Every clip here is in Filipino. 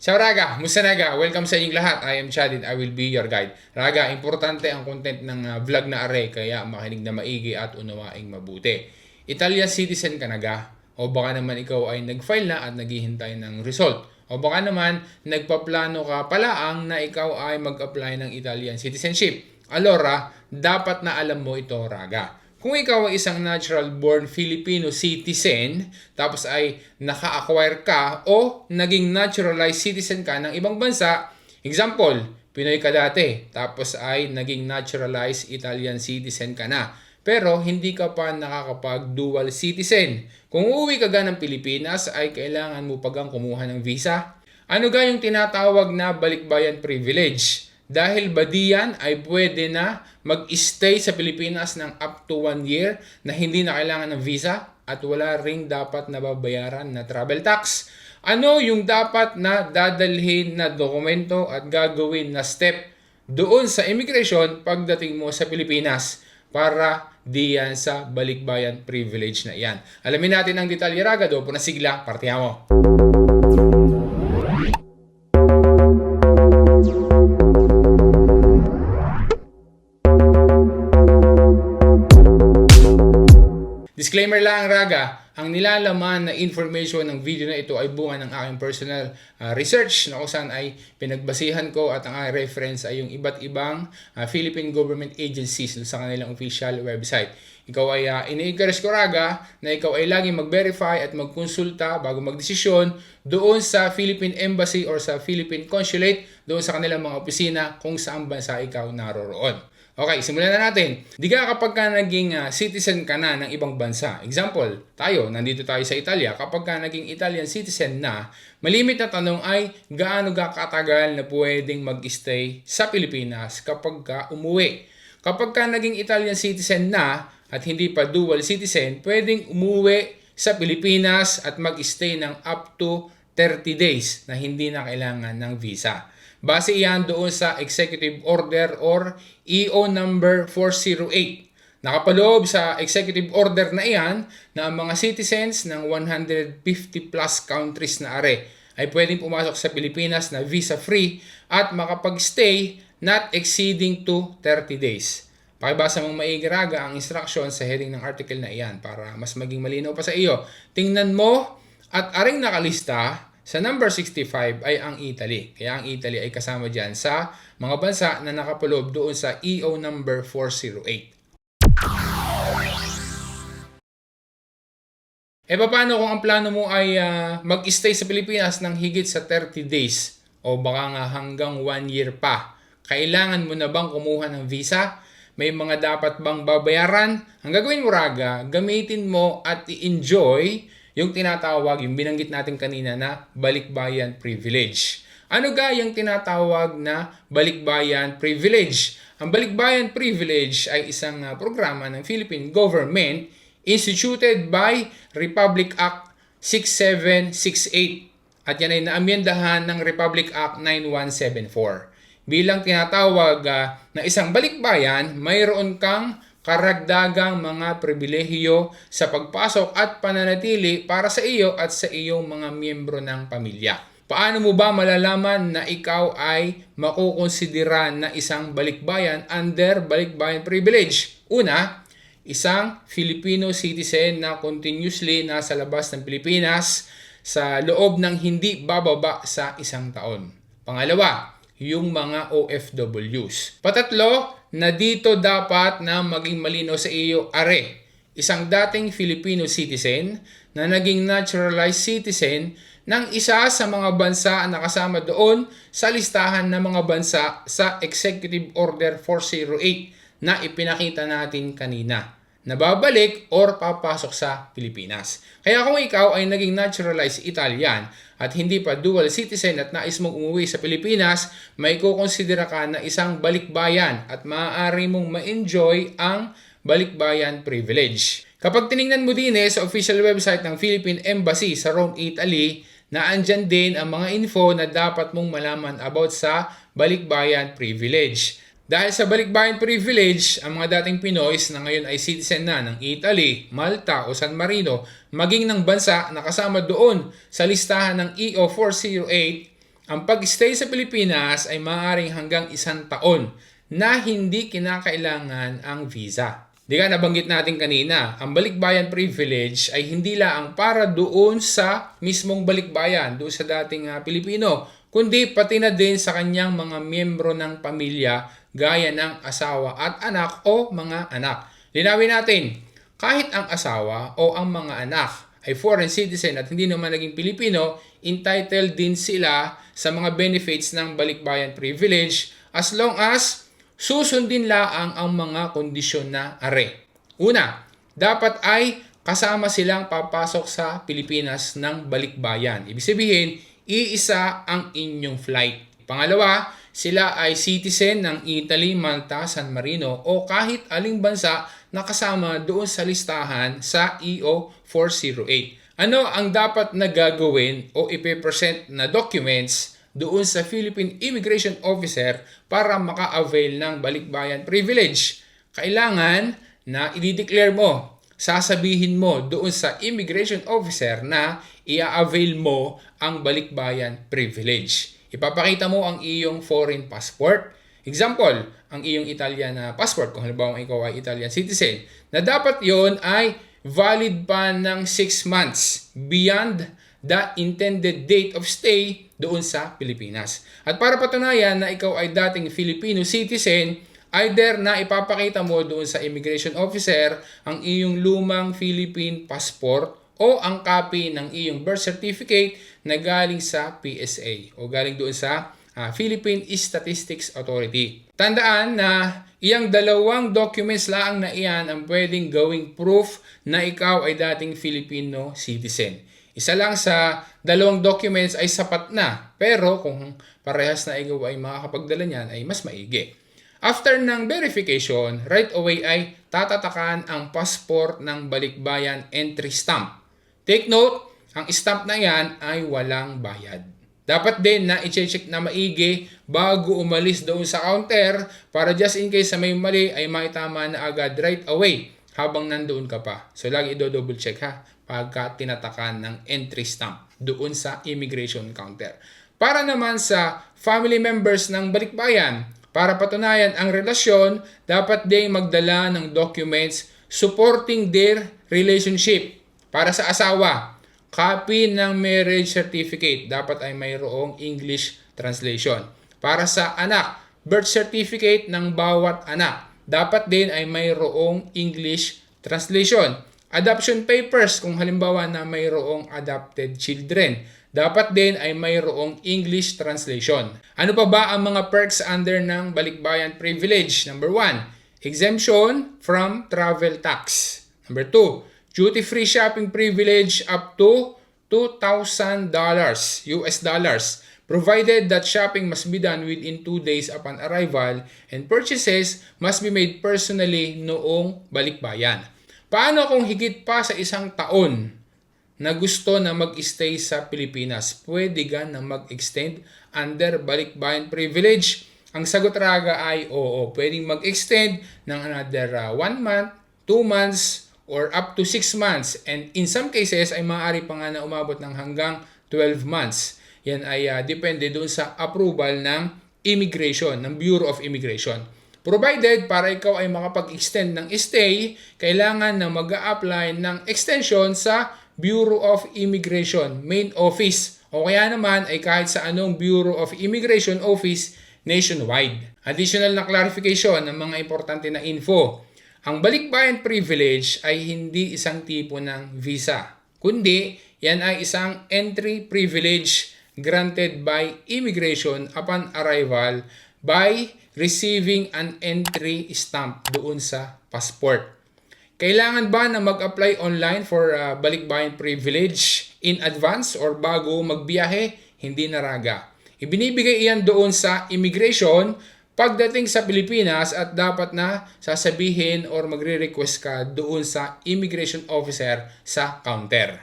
Ciao Raga! Musta Naga? Welcome sa inyong lahat. I am Chad and I will be your guide. Raga, importante ang content ng vlog na are kaya makinig na maigi at unawaing mabuti. Italian citizen ka naga? O baka naman ikaw ay nag-file na at naghihintay ng result? O baka naman nagpaplano ka palaang na ikaw ay mag-apply ng Italian citizenship? Allora, dapat na alam mo ito Raga. Kung ikaw ay isang natural-born Filipino citizen, tapos ay naka-acquire ka o naging naturalized citizen ka ng ibang bansa, example, Pinoy ka dati, tapos ay naging naturalized Italian citizen ka na, pero hindi ka pa nakakapag-dual citizen. Kung uuwi ka ng Pilipinas, ay kailangan mo pagang kumuha ng visa. Ano ga yung tinatawag na balikbayan privilege? Dahil ba diyan ay pwede na mag-stay sa Pilipinas ng up to 1 year na hindi na kailangan ng visa at wala ring dapat nababayaran na travel tax? Ano yung dapat na dadalhin na dokumento at gagawin na step doon sa immigration pagdating mo sa Pilipinas para diyan sa balikbayan privilege na iyan? Alamin natin ang detalye Raga, doon po na sigla, partiyamo. Disclaimer lang Raga, ang nilalaman na information ng video na ito ay bunga ng aking personal research na kung saan ay pinagbasihan ko at ang aking reference ay yung iba't ibang Philippine government agencies sa kanilang official website. Ikaw ay ini-encourage ko Raga na ikaw ay laging mag-verify at magkonsulta bago magdesisyon doon sa Philippine Embassy or sa Philippine Consulate doon sa kanilang mga opisina kung saan bansa ikaw naroroon. Okay, simulan na natin. Di ka kapag ka naging citizen ka na ng ibang bansa, example, nandito tayo sa Italia, kapag ka naging Italian citizen na, malimit na tanong ay gaano ka katagal na pwedeng mag-stay sa Pilipinas kapag ka umuwi. Kapag ka naging Italian citizen na at hindi pa dual citizen, pwedeng umuwi sa Pilipinas at mag-stay ng up to 30 days na hindi na kailangan ng visa. Base iyan doon sa Executive Order or EO number 408. Nakapaloob sa Executive Order na iyan na ang mga citizens ng 150 plus countries na are ay pwedeng pumasok sa Pilipinas na visa-free at makapag-stay not exceeding to 30 days. Pakibasa mong maigi Raga ang instruction sa heading ng article na iyan para mas maging malinaw pa sa iyo. Tingnan mo at aring nakalista sa number 65 ay ang Italy. Kaya ang Italy ay kasama dyan sa mga bansa na nakapaloob doon sa EO number 408. Paano kung ang plano mo ay mag-stay sa Pilipinas ng higit sa 30 days o baka nga hanggang 1 year pa? Kailangan mo na bang kumuha ng visa? May mga dapat bang babayaran? Ang gagawin mo Raga, gamitin mo at i-enjoy yung tinatawag, yung binanggit natin kanina na balikbayan privilege. Ano ga yung tinatawag na balikbayan privilege? Ang balikbayan privilege ay isang programa ng Philippine government instituted by Republic Act 6768 at yan ay naamyendahan ng Republic Act 9174. Bilang tinatawag na isang balikbayan, mayroon kang karagdagang mga pribilehiyo sa pagpasok at pananatili para sa iyo at sa iyong mga miyembro ng pamilya. Paano mo ba malalaman na ikaw ay makukonsidera na isang balikbayan under balikbayan privilege? Una, isang Filipino citizen na continuously nasa labas ng Pilipinas sa loob ng hindi bababa sa 1 taon. Pangalawa, yung mga OFWs. Patatlo, na dito dapat na maging malinaw sa iyo are isang dating Filipino citizen na naging naturalized citizen ng isa sa mga bansa na kasama doon sa listahan ng mga bansa sa Executive Order 408 na ipinakita natin kanina, na babalik or papasok sa Pilipinas. Kaya kung ikaw ay naging naturalized Italian at hindi pa dual citizen at nais mong umuwi sa Pilipinas, may kukonsidera ka na isang balikbayan at maaari mong ma-enjoy ang balikbayan privilege. Kapag tiningnan mo din sa official website ng Philippine Embassy sa Rome, Italy, naandyan din ang mga info na dapat mong malaman about sa balikbayan privilege. Dahil sa balikbayan privilege, ang mga dating Pinoys na ngayon ay citizen na ng Italy, Malta o San Marino, maging ng bansa na kasama doon sa listahan ng EO 408 ang pag-stay sa Pilipinas ay maaaring hanggang 1 taon na hindi kinakailangan ang visa. Di ka nabanggit natin kanina, ang balikbayan privilege ay hindi lang para doon sa mismong balikbayan, doon sa dating Pilipino, kundi pati na din sa kanyang mga miyembro ng pamilya gaya ng asawa at anak o mga anak. Linawin natin, kahit ang asawa o ang mga anak ay foreign citizen at hindi naman naging Pilipino, entitled din sila sa mga benefits ng balikbayan privilege as long as susundin laang ang mga kondisyon na are. Una, dapat ay kasama silang papasok sa Pilipinas ng balikbayan. Ibig sabihin, iisa ang inyong flight. Pangalawa, sila ay citizen ng Italy, Malta, San Marino o kahit aling bansa na kasama doon sa listahan sa EO 408. Ano ang dapat na gagawin o ipe-present na documents doon sa Philippine Immigration Officer para maka-avail ng balikbayan privilege? Kailangan na i-declare mo, sasabihin mo doon sa Immigration Officer na i-avail mo ang balikbayan privilege. Ipapakita mo ang iyong foreign passport. Example, ang iyong Italian na passport, kung halimbawa ikaw ay Italian citizen, na dapat yon ay valid pa ng 6 months beyond the intended date of stay doon sa Pilipinas. At para patunayan na ikaw ay dating Filipino citizen, either na ipapakita mo doon sa immigration officer ang iyong lumang Philippine passport o ang copy ng iyong birth certificate na galing sa PSA o galing doon sa Philippine Statistics Authority. Tandaan na iyang dalawang documents lang na iyan ang pwedeng gawing proof na ikaw ay dating Filipino citizen. Isa lang sa dalawang documents ay sapat na, pero kung parehas na ikaw ay makakapagdala niyan ay mas maigi. After ng verification, right away ay tatatakan ang passport ng balikbayan entry stamp. Take note, ang stamp na yan ay walang bayad. Dapat din na i-check na maigi bago umalis doon sa counter para just in case sa may mali ay maitama na agad right away habang nandoon ka pa. So lagi i-double check ha pagka tinatakan ng entry stamp doon sa immigration counter. Para naman sa family members ng balikbayan, para patunayan ang relasyon, dapat din magdala ng documents supporting their relationship. Para sa asawa, copy ng marriage certificate, dapat ay mayroong English translation. Para sa anak, birth certificate ng bawat anak, dapat din ay mayroong English translation. Adoption papers, kung halimbawa na mayroong adopted children, dapat din ay mayroong English translation. Ano pa ba ang mga perks under ng balikbayan privilege? Number 1, exemption from travel tax. Number 2, duty-free shopping privilege up to $2,000 US dollars, provided that shopping must be done within 2 days upon arrival and purchases must be made personally noong balikbayan. Paano kung higit pa sa 1 taon na gusto na mag-stay sa Pilipinas? Pwede ka na mag-extend under balikbayan privilege? Ang sagot raga ay oo. Pwedeng mag-extend ng another 1 month, 2 months, or up to 6 months. And in some cases ay maaari pa nga na umabot ng hanggang 12 months. Yan ay depende doon sa approval ng immigration, ng Bureau of Immigration. Provided para ikaw ay makapag-extend ng stay, kailangan na mag-a-apply ng extension sa Bureau of Immigration main office o kaya naman ay kahit sa anong Bureau of Immigration office nationwide. Additional na clarification ng mga importante na info. Ang balikbayan privilege ay hindi isang tipo ng visa, kundi yan ay isang entry privilege granted by immigration upon arrival by receiving an entry stamp doon sa passport. Kailangan ba na mag-apply online for balikbayan privilege in advance or bago magbiyahe? Hindi na raga. Ibinibigay iyan doon sa immigration pagdating sa Pilipinas at dapat na sasabihin or magre-request ka doon sa immigration officer sa counter.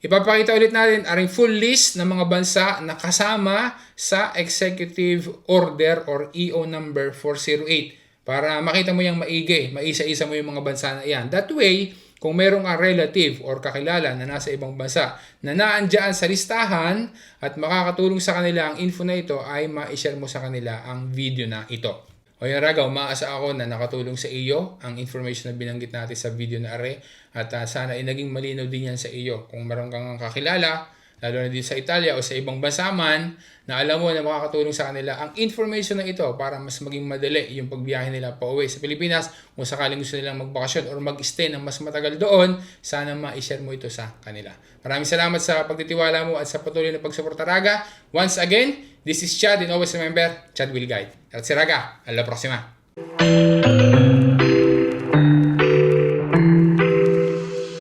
Ipapakita ulit natin ang full list ng mga bansa na kasama sa Executive Order or EO number 408 para makita mo yung maigi, maisa-isa mo yung mga bansa na iyan. That way, kung merong kang relative or kakilala na nasa ibang bansa na naandyan sa listahan at makakatulong sa kanila ang info na ito, ay ma-share mo sa kanila ang video na ito. O yan raga, umaasa ako na nakatulong sa iyo ang information na binanggit natin sa video na are, at sana ay naging malinaw din yan sa iyo. Kung meron kang kakilala, lalo na dito sa Italia o sa ibang bansa man, na alam mo na makakatulong sa kanila ang information na ito para mas maging madali yung pagbiyahe nila pa uwi sa Pilipinas, kung sakaling gusto nilang magbakasyon or mag-stay ng mas matagal doon, sana ma-share mo ito sa kanila. Maraming salamat sa pagtitiwala mo at sa patuloy na pagsuporta raga. Once again, this is Chad and always remember, Chad will guide. Grazie raga, alla prossima!